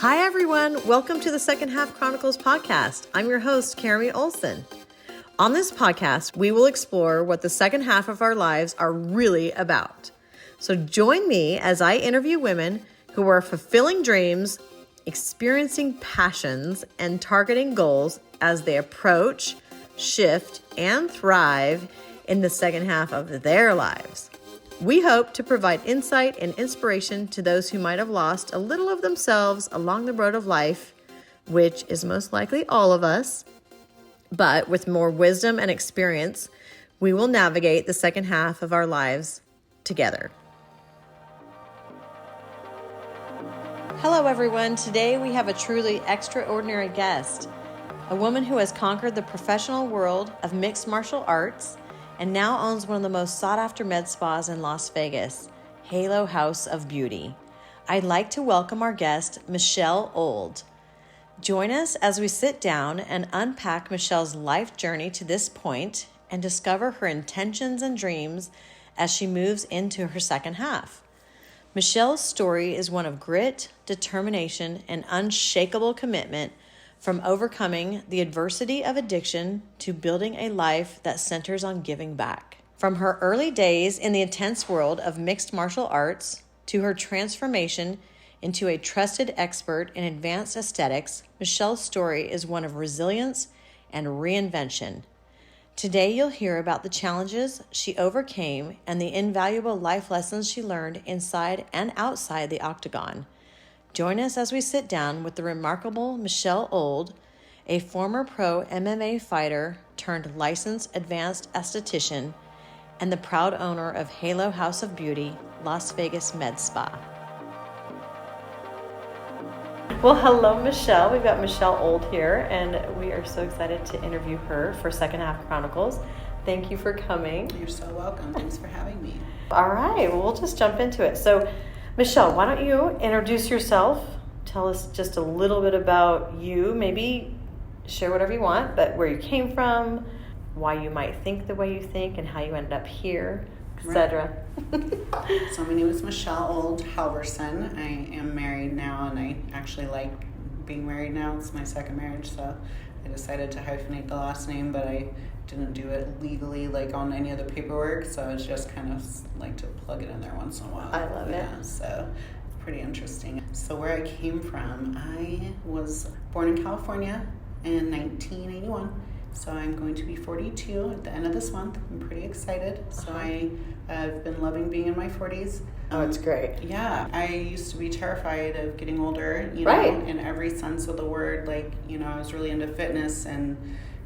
Hi, everyone. Welcome to the Second Half Chronicles podcast. I'm your host, Carrie Olson. On this podcast, we will explore what the second half of our lives are really about. So join me as I interview women who are fulfilling dreams, experiencing passions, and targeting goals as they approach, shift, and thrive in the second half of their lives. We hope to provide insight and inspiration to those who might have lost a little of themselves along the road of life, which is most likely all of us. But with more wisdom and experience, we will navigate the second half of our lives together. Hello, everyone. Today we have a truly extraordinary guest, a woman who has conquered the professional world of mixed martial arts and now owns one of the most sought-after med spas in Las Vegas, Haus of Beauty. I'd like to welcome our guest, Michelle Ould. Join us as we sit down and unpack Michelle's life journey to this point and discover her intentions and dreams as she moves into her second half. Michelle's story is one of grit, determination, and unshakable commitment, from overcoming the adversity of addiction to building a life that centers on giving back. From her early days in the intense world of mixed martial arts to her transformation into a trusted expert in advanced aesthetics, Michelle's story is one of resilience and reinvention. Today, you'll hear about the challenges she overcame and the invaluable life lessons she learned inside and outside the octagon. Join us as we sit down with the remarkable Michelle Ould, a former pro MMA fighter turned licensed advanced esthetician and the proud owner of Haus of Beauty, Las Vegas Med Spa. Well, hello, Michelle. We've got Michelle Ould here, and we are so excited to interview her for Second Half Chronicles. Thank you for coming. You're so welcome. Thanks for having me. All right. Well, we'll just jump into it. So, Michelle, why don't you introduce yourself? Tell us just a little bit about you. Maybe share whatever you want, but where you came from, why you might think the way you think, and how you ended up here, etc. Right. So my name is Michelle Ould Halverson. I am married now, and I actually like being married now. It's my second marriage, so I decided to hyphenate the last name, but I didn't do it legally like on any of the paperwork, so it's just kind of like to plug it in there once in a while. I love it. So it's pretty interesting. So where I came from, I was born in California in 1981. So I'm going to be 42 at the end of this month. I'm pretty excited. So I've been loving being in my 40s. Oh, it's great. Yeah. I used to be terrified of getting older, right. know, in every sense of the word. Like, I was really into fitness and,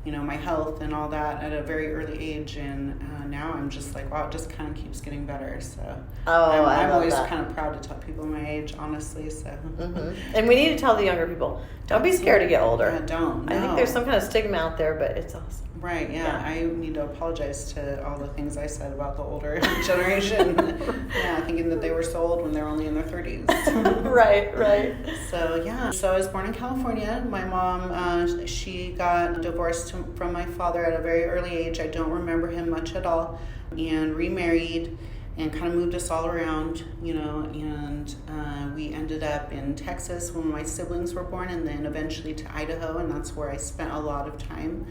my health and all that at a very early age. And now I'm just like, wow, it just kind of keeps getting better. So I'm always kind of proud to tell people my age, honestly. So. Mm-hmm. And we need to tell the younger people, don't be scared to get older. Yeah, don't. No. I think there's some kind of stigma out there, but it's awesome. Right, yeah. I need to apologize to all the things I said about the older generation. Thinking that they were so old when they're only in their 30s. Right. So, yeah. So I was born in California. My mom, she got divorced from my father at a very early age. I don't remember him much at all. And remarried and kind of moved us all around, and we ended up in Texas when my siblings were born, and then eventually to Idaho, and that's where I spent a lot of time.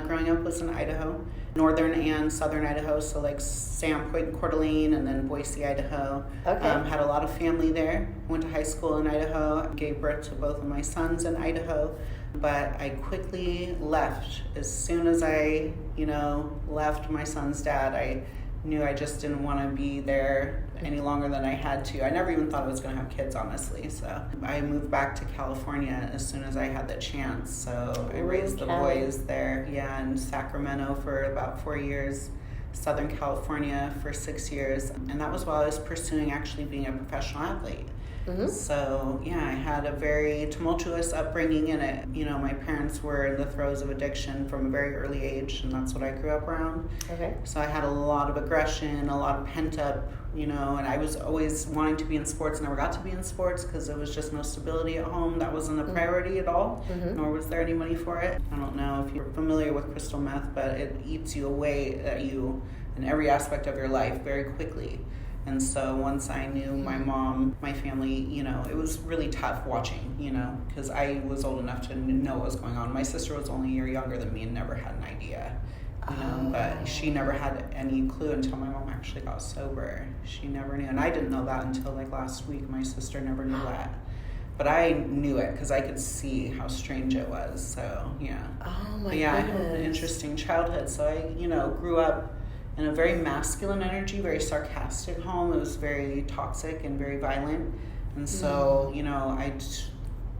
Growing up was in Idaho, northern and southern Idaho, so like Sandpoint and Coeur d'Alene, and then Boise, Idaho. Okay. Had a lot of family there. Went to high school in Idaho, gave birth to both of my sons in Idaho. But I quickly left. As soon as I, left my son's dad, I knew I just didn't want to be there any longer than I had to. I never even thought I was going to have kids, honestly. So I moved back to California as soon as I had the chance. So I raised the boys there, in Sacramento for about 4 years, Southern California for 6 years. And that was while I was pursuing actually being a professional athlete. So, I had a very tumultuous upbringing in it. My parents were in the throes of addiction from a very early age, and that's what I grew up around. Okay. So I had a lot of aggression, a lot of pent up, and I was always wanting to be in sports, never got to be in sports because there was just no stability at home. That wasn't a priority at all, nor was there any money for it. I don't know if you're familiar with crystal meth, but it eats you away at you in every aspect of your life very quickly. And so once I knew my mom, my family, you know, it was really tough watching, you know, because I was old enough to know what was going on. My sister was only a year younger than me and never had an idea, you know, but she never had any clue until my mom actually got sober. She never knew. And I didn't know that until like last week. My sister never knew that. But I knew it because I could see how strange it was. So, yeah. Oh, my goodness. I goodness. had an interesting childhood. So I, you know, grew up in a very masculine energy, very sarcastic home. It was very toxic and very violent. And so, you know, I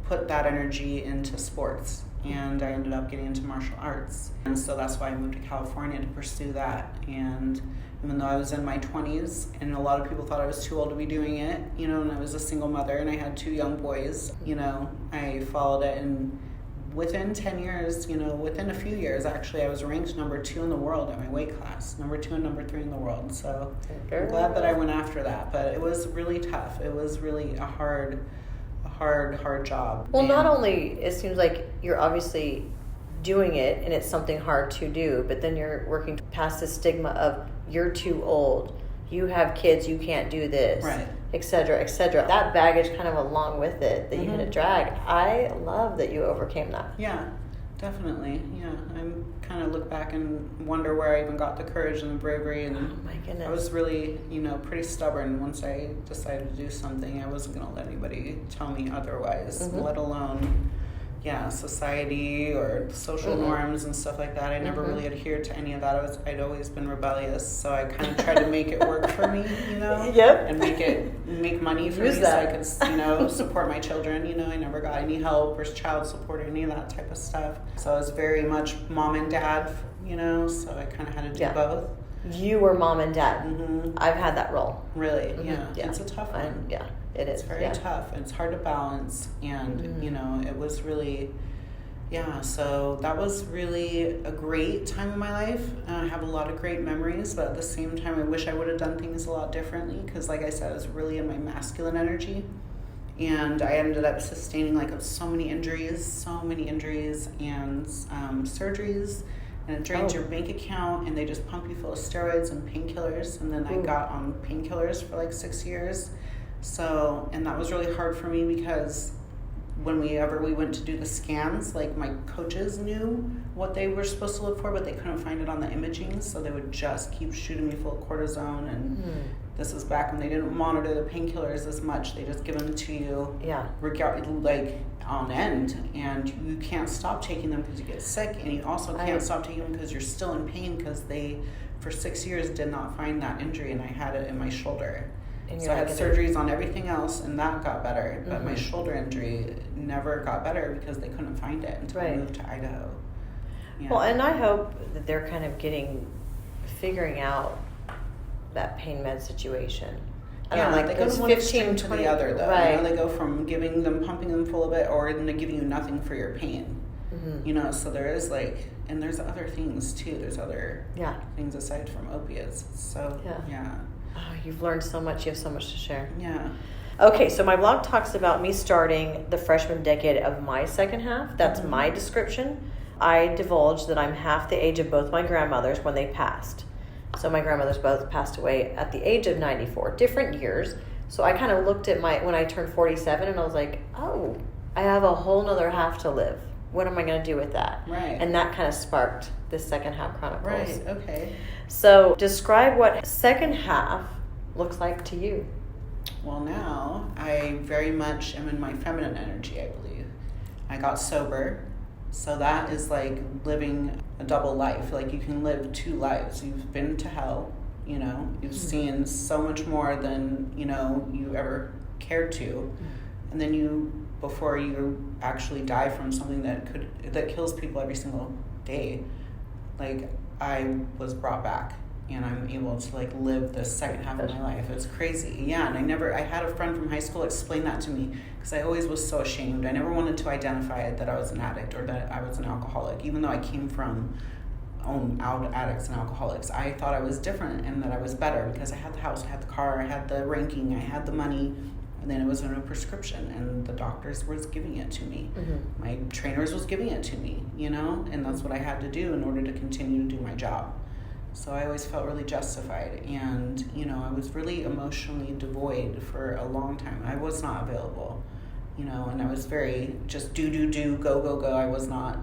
put that energy into sports. And I ended up getting into martial arts. And so that's why I moved to California to pursue that. And even though I was in my 20s, and a lot of people thought I was too old to be doing it, you know, and I was a single mother and I had 2 young boys, you know, I followed it. And within 10 years, you know, within a few years, actually, I was ranked number 2 in the world in my weight class, number 2 and number 3 in the world. So I'm glad that I went after that. But it was really tough. It was really a hard job. Well, not only, it seems like you're obviously doing it and it's something hard to do, but then you're working past the stigma of you're too old, you have kids, you can't do this, right, et cetera, et cetera. That baggage kind of along with it that you had to drag. I love that you overcame that. Yeah, definitely. Yeah, I'm kind of look back and wonder where I even got the courage and the bravery. And oh my goodness, I was really, you know, pretty stubborn. Once I decided to do something, I wasn't going to let anybody tell me otherwise, let alone, society or social norms and stuff like that. I never really adhered to any of that. I'd always been rebellious, so I kind of tried to make it work for me, you know, and make money for me so I could, you know, support my children. You know, I never got any help or child support or any of that type of stuff. So I was very much mom and dad, you know, so I kind of had to do both. You were mom and dad. I've had that role. Really? Yeah. It's a tough one. It is. It's very tough. It's hard to balance. And, you know, it was really, so that was really a great time in my life. I have a lot of great memories, but at the same time, I wish I would have done things a lot differently because, like I said, I was really in my masculine energy. And I ended up sustaining so many injuries and surgeries. And it drains your bank account, and they just pump you full of steroids and painkillers. And then I got on painkillers for 6 years. So, and that was really hard for me because whenever we went to do the scans, my coaches knew what they were supposed to look for, but they couldn't find it on the imaging. So they would just keep shooting me full of cortisone. And this was back when they didn't monitor the painkillers as much. They just give them to you on end, and you can't stop taking them because you get sick, and you also can't stop taking them because you're still in pain because they, for 6 years, did not find that injury, and I had it in my shoulder. So I had surgeries on everything else, and that got better, but my shoulder injury never got better because they couldn't find it until I moved to Idaho. Yeah. Well, and I hope that they're kind of figuring out that pain med situation. They go from one extreme to the other, though. Right. You know, they go from pumping them full of it, or then giving you nothing for your pain. You know, so there is and there's other things too. There's other things aside from opiates. So Oh, you've learned so much. You have so much to share. Yeah. Okay, so my blog talks about me starting the freshman decade of my second half. That's my description. I divulged that I'm half the age of both my grandmothers when they passed. So my grandmothers both passed away at the age of 94, different years. So I kind of looked at when I turned 47, and I was like, oh, I have a whole nother half to live. What am I going to do with that? Right. And that kind of sparked the second half chronicles. Right, okay. So describe what second half looks like to you. Well, now I very much am in my feminine energy, I believe. I got sober. So that is living a double life. You can live 2 lives. You've been to hell, you know. You've seen so much more than, you know, you ever cared to. And then before you actually die from something that kills people every single day, I was brought back. And I'm able to live the second half of my life. It's crazy. Yeah, and I had a friend from high school explain that to me because I always was so ashamed. I never wanted to identify that I was an addict or that I was an alcoholic, even though I came from addicts and alcoholics. I thought I was different and that I was better because I had the house, I had the car, I had the ranking, I had the money, and then it was in a prescription, and the doctors was giving it to me. My trainers was giving it to me, you know, and that's what I had to do in order to continue to do my job. So I always felt really justified. And, I was really emotionally devoid for a long time. I was not available, and I was very just do, go. I was not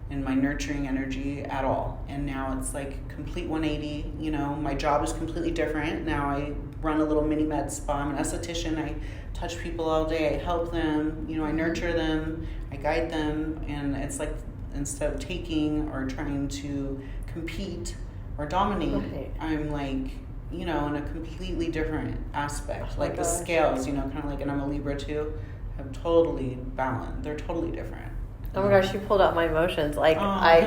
in my nurturing energy at all. And now it's like complete 180. My job is completely different. Now I run a little mini med spa. I'm an esthetician. I touch people all day. I help them. I nurture them. I guide them. And it's like, instead of taking or trying to compete or dominate, right. I'm like, in a completely different aspect. Oh like the scales, kind of like, and I'm a Libra too, have totally balanced. They're totally different. Oh my gosh, you pulled out my emotions. Like,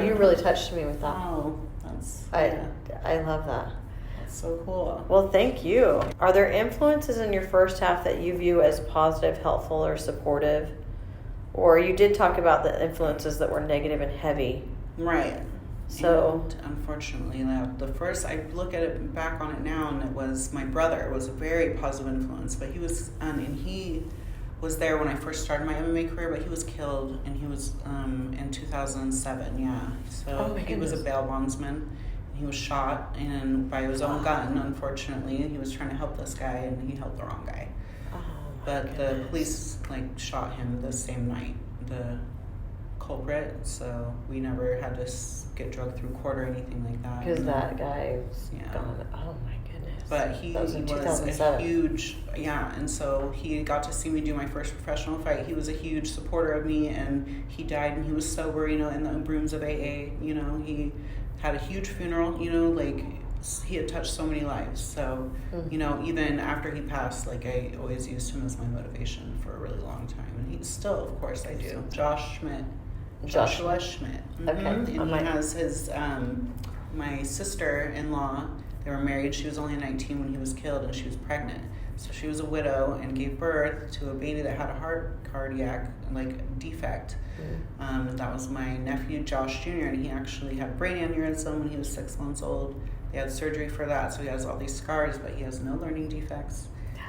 you really touched me with that. Oh, that's, I love that. That's so cool. Well, thank you. Are there influences in your first half that you view as positive, helpful, or supportive? Or you did talk about the influences that were negative and heavy. Right. So, and unfortunately, the first, I look at it back on it now, and it was my brother was a very positive influence, but he was, and he was there when I first started my MMA career, but he was killed, and he was in 2007, yeah. So he was a bail bondsman. He was shot and by his own gun, unfortunately. He was trying to help this guy, and he helped the wrong guy. But the police shot him the same night, the culprit. So we never had to get drugged through court or anything like that. Because that guy was gone. Oh my goodness. But he was a huge, and so he got to see me do my first professional fight. He was a huge supporter of me, and he died, and he was sober, in the rooms of AA. He had a huge funeral, he had touched so many lives. So, even after he passed, I always used him as my motivation for a really long time. And he still, of course, I do. Joshua Schmidt. Mm-hmm. Okay. And he has his, my sister-in-law, they were married. She was only 19 when he was killed, and she was pregnant. So she was a widow and gave birth to a baby that had a cardiac defect. Mm-hmm. That was my nephew, Josh Jr., and he actually had brain aneurysm when he was 6 months old. They had surgery for that, so he has all these scars, but he has no learning defects.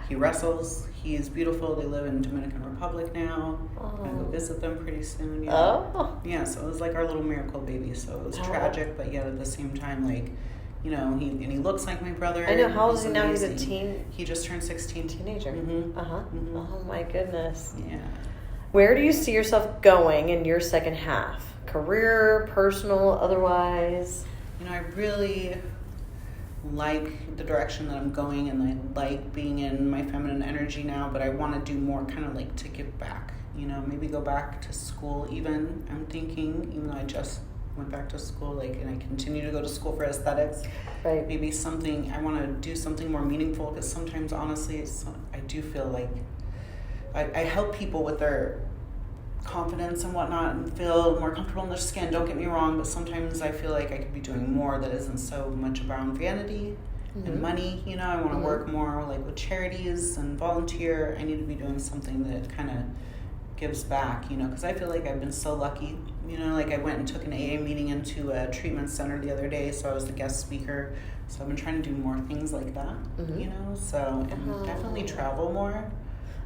He wrestles. He is beautiful. They live in Dominican Republic now. I go visit them pretty soon. Yeah. Oh. Yeah, so it was like our little miracle baby. So it was tragic, but yet at the same time, he looks like my brother. I know. How old is he now? He's a teen? He just turned 16. Teenager. Mm-hmm. Uh-huh. Mm-hmm. Oh, my goodness. Yeah. Where do you see yourself going in your second half? Career, personal, otherwise? I really like the direction that I'm going, and I like being in my feminine energy now, but I want to do more to give back. Maybe go back to school even. I'm thinking, even though I just went back to school, and I continue to go to school for aesthetics. Right. Maybe I want to do something more meaningful, because sometimes, honestly, I do feel like I help people with their confidence and whatnot and feel more comfortable in their skin. Don't get me wrong, but sometimes I feel like I could be doing more that isn't so much around vanity and money. I want to work more with charities and volunteer. I need to be doing something that kind of gives back, because I feel like I've been so lucky. I went and took an AA meeting into a treatment center the other day, so I was the guest speaker. So I've been trying to do more things like that, so and definitely travel more.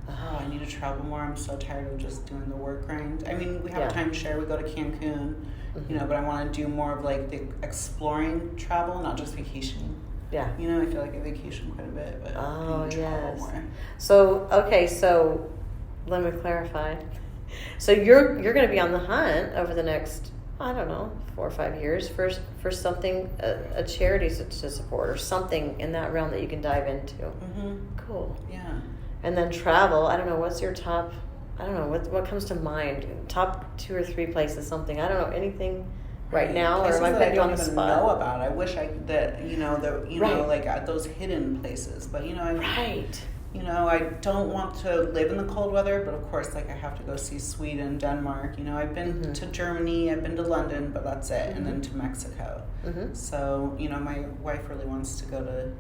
Oh, I need to travel more. I'm so tired of just doing the work grind. I mean, we have a timeshare. We go to Cancun, but I want to do more of the exploring travel, not just vacationing. Yeah. I feel like I vacation quite a bit, but I need to travel more. So let me clarify. So you're going to be on the hunt over the next, 4 or 5 years for something, a charity to support, or something in that realm that you can dive into. Mm-hmm. Cool. Yeah. And then travel, what's your top, what comes to mind? Top 2 or 3 places, something. I don't know, anything right now, or am I putting you on the spot? I don't even know about. I wish those hidden places, but Right. I don't want to live in the cold weather, but of course, I have to go see Sweden, Denmark. I've been to Germany, I've been to London, but that's it, and then to Mexico. Mm-hmm. So, my wife really wants to go to,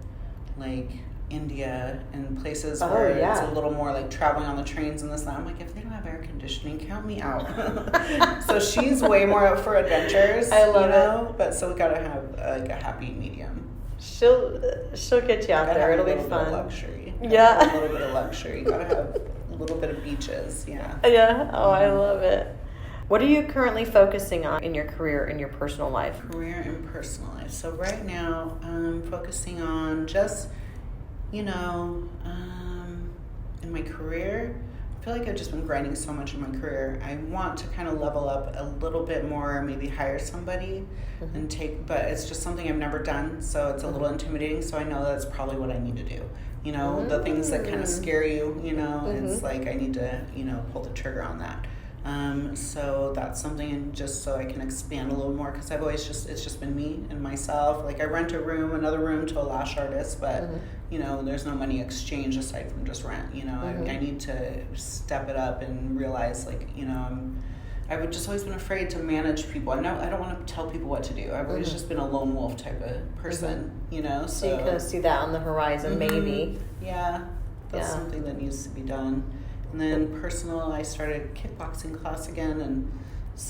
India and places where it's a little more traveling on the trains and this and that. I'm like, if they don't have air conditioning, count me out. So she's way more up for adventures. I love it. But so we gotta have a happy medium. She'll get you out there. It'll be fun. A little bit of luxury. Yeah. A little bit of luxury. Gotta have a little bit of beaches. Yeah. Yeah. Oh, I love it. What are you currently focusing on in your career, in your personal life? Career and personal life. So right now, I'm focusing on just, in my career, I feel like I've just been grinding so much in my career. I want to kind of level up a little bit more, maybe hire somebody and but it's just something I've never done, so it's a little intimidating, so I know that's probably what I need to do. The things that kind of scare you, it's like I need to, pull the trigger on that. So that's something, just so I can expand a little more, because it's just been me and myself. Like I rent another room to a lash artist, but there's no money exchange aside from just rent. I need to step it up and realize, like, I've just always been afraid to manage people. I don't want to tell people what to do. I've always just been a lone wolf type of person, So you kind of see that on the horizon, maybe. Yeah, that's something that needs to be done. And then personal, I started kickboxing class again, and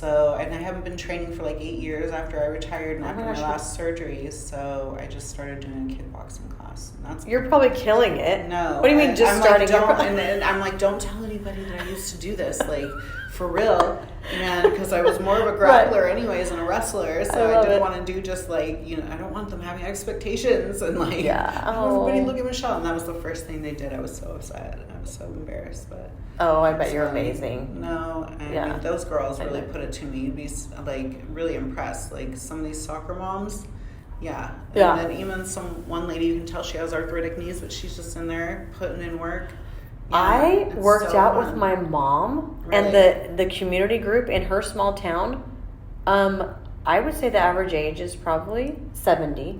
I haven't been training for like 8 years after I retired and after my last surgery. So I just started doing a kickboxing class. And You're probably killing it. No. What do you mean just starting? And I'm like, don't tell anybody that I used to do this. Like, for real. Because I was more of a grappler anyways and a wrestler. So I didn't want to do just like, I don't want them having expectations and like, everybody look at Michelle. And that was the first thing they did. I was so upset. I was so embarrassed. But I bet you're amazing. No, I mean, those girls really put it to me. You'd be like really impressed. Like some of these soccer moms. Yeah. And then even one lady, you can tell she has arthritic knees, but she's just in there putting in work. Yeah, I worked out with my mom and the community group in her small town. I would say the average age is probably 70.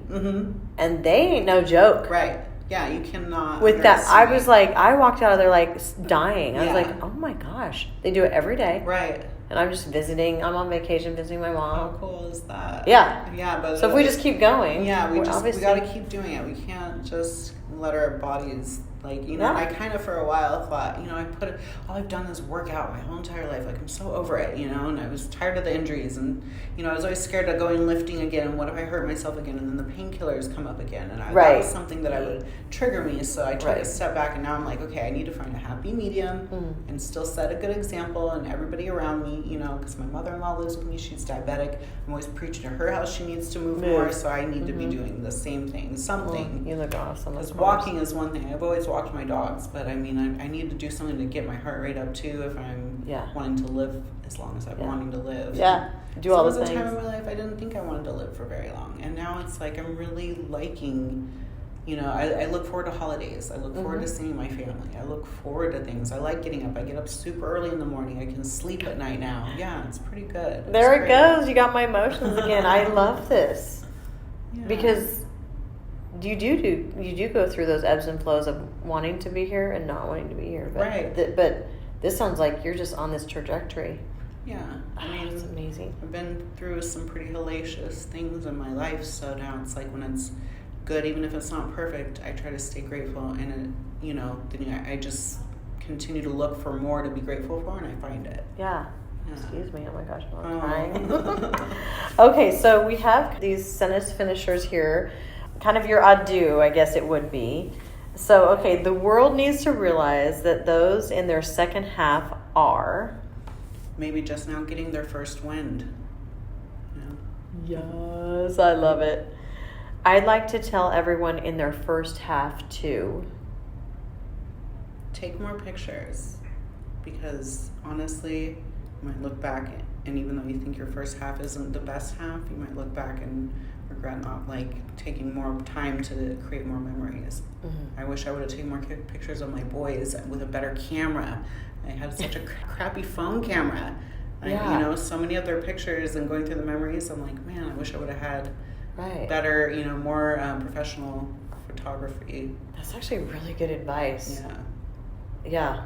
And they ain't no joke. Right. Yeah, you cannot. With that, I was like, I walked out of there like dying. I was like, oh my gosh. They do it every day. Right. And I'm just visiting. I'm on vacation visiting my mom. How cool is that? Yeah. Yeah, but so if we just keep going. Yeah, we got to keep doing it. We can't just let our bodies, like, I kind of for a while thought, all I've done is work out my whole entire life. Like, I'm so over it, and I was tired of the injuries, and, I was always scared of going lifting again, and what if I hurt myself again, and then the painkillers come up again, and that was something that I would trigger me, so I tried to step back, and now I'm like, okay, I need to find a happy medium, and still set a good example, and everybody around me, because my mother-in-law lives with me, she's diabetic, I'm always preaching to her how she needs to move more, so I need to be doing the same thing, something. You look awesome. Because walking is one thing. I've always walked my dogs, but I mean, I need to do something to get my heart rate up too if I'm wanting to live as long as I'm wanting to live. Yeah, do all the things. There was a time in my life I didn't think I wanted to live for very long, and now it's like I'm really liking. I look forward to holidays. I look forward to seeing my family. I look forward to things. I like getting up. I get up super early in the morning. I can sleep at night now. Yeah, it's pretty good. There it goes. You got my emotions again. I love this because you do go through those ebbs and flows of wanting to be here and not wanting to be here. But but this sounds like you're just on this trajectory. Yeah, I mean, it's amazing. I've been through some pretty hellacious things in my life, so now it's like when it's good, even if it's not perfect, I try to stay grateful, and then I just continue to look for more to be grateful for, and I find it. Yeah. Excuse me. Oh my gosh, I'm crying. Okay, so we have these sentence finishers here. Kind of your adieu, I guess it would be. So, okay, the world needs to realize that those in their second half are maybe just now getting their first wind. Yes, I love it. I'd like to tell everyone in their first half to take more pictures, because honestly, you might look back, and even though you think your first half isn't the best half, you might look back and regret not taking more time to create more memories. I wish I would have taken more pictures of my boys with a better camera. I had such a crappy phone camera. So many of their pictures, and going through the memories, I'm like, man, I wish I would have had better, more professional photography. That's actually really good advice. Yeah.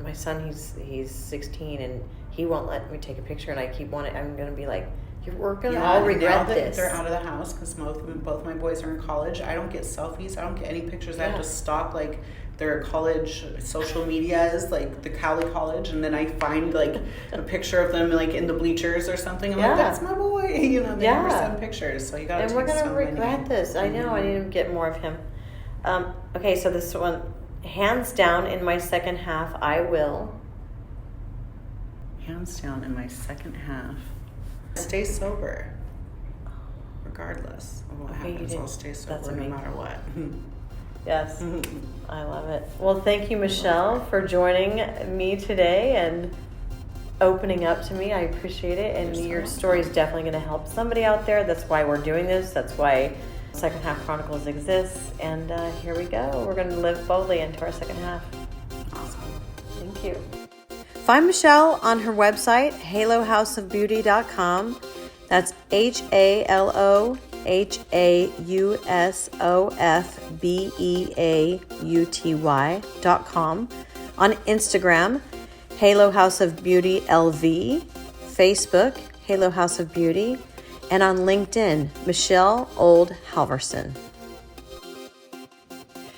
My son, he's 16, and he won't let me take a picture, and I keep wanting. I'm gonna be like, we're gonna all regret this. They're out of the house because both my boys are in college. I don't get selfies. I don't get any pictures. I have to stalk their college social media is the Cali College, and then I find a picture of them in the bleachers or something. I'm like, that's my boy. They never send pictures, so you gotta. And we're gonna regret this. I know. I need to get more of him. Okay, so this one, hands down, in my second half, I will. hands down in my second half. Stay sober. Regardless of what happens, I'll stay sober no matter what. Yes, I love it. Well, thank you, Michelle, for joining me today and opening up to me. I appreciate it. And your story is definitely going to help somebody out there. That's why we're doing this. That's why Second Half Chronicles exists. And here we go. We're going to live boldly into our second half. Awesome. Thank you. Find Michelle on her website, halohouseofbeauty.com. That's halohouseofbeauty.com. On Instagram, Halo House of Beauty LV, Facebook, Halo House of Beauty, and on LinkedIn, Michelle Ould Halverson.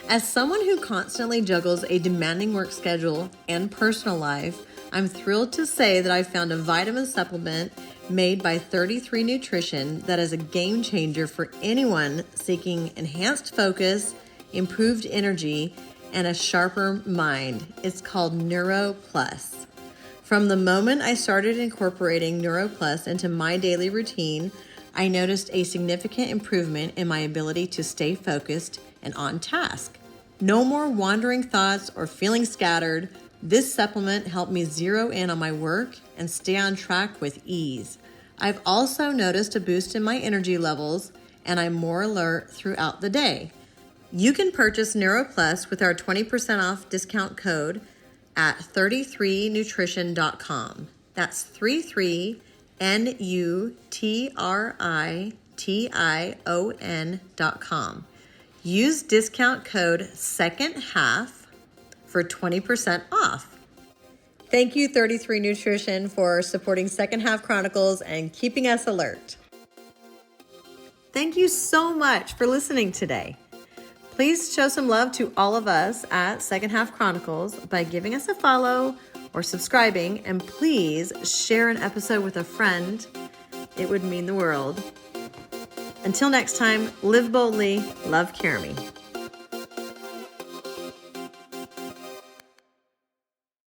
As someone who constantly juggles a demanding work schedule and personal life, I'm thrilled to say that I found a vitamin supplement made by 33 Nutrition that is a game changer for anyone seeking enhanced focus, improved energy, and a sharper mind. It's called Neuro Plus. From the moment I started incorporating Neuro Plus into my daily routine, I noticed a significant improvement in my ability to stay focused and on task. No more wandering thoughts or feeling scattered. This supplement helped me zero in on my work and stay on track with ease. I've also noticed a boost in my energy levels, and I'm more alert throughout the day. You can purchase Neuro Plus with our 20% off discount code at 33nutrition.com. That's 33nutrition.com. Use discount code SECONDHALF for 20% off. Thank you, 33 Nutrition, for supporting Second Half Chronicles and keeping us alert. Thank you so much for listening today. Please show some love to all of us at Second Half Chronicles by giving us a follow or subscribing, and please share an episode with a friend. It would mean the world. Until next time, live boldly, love Caremy.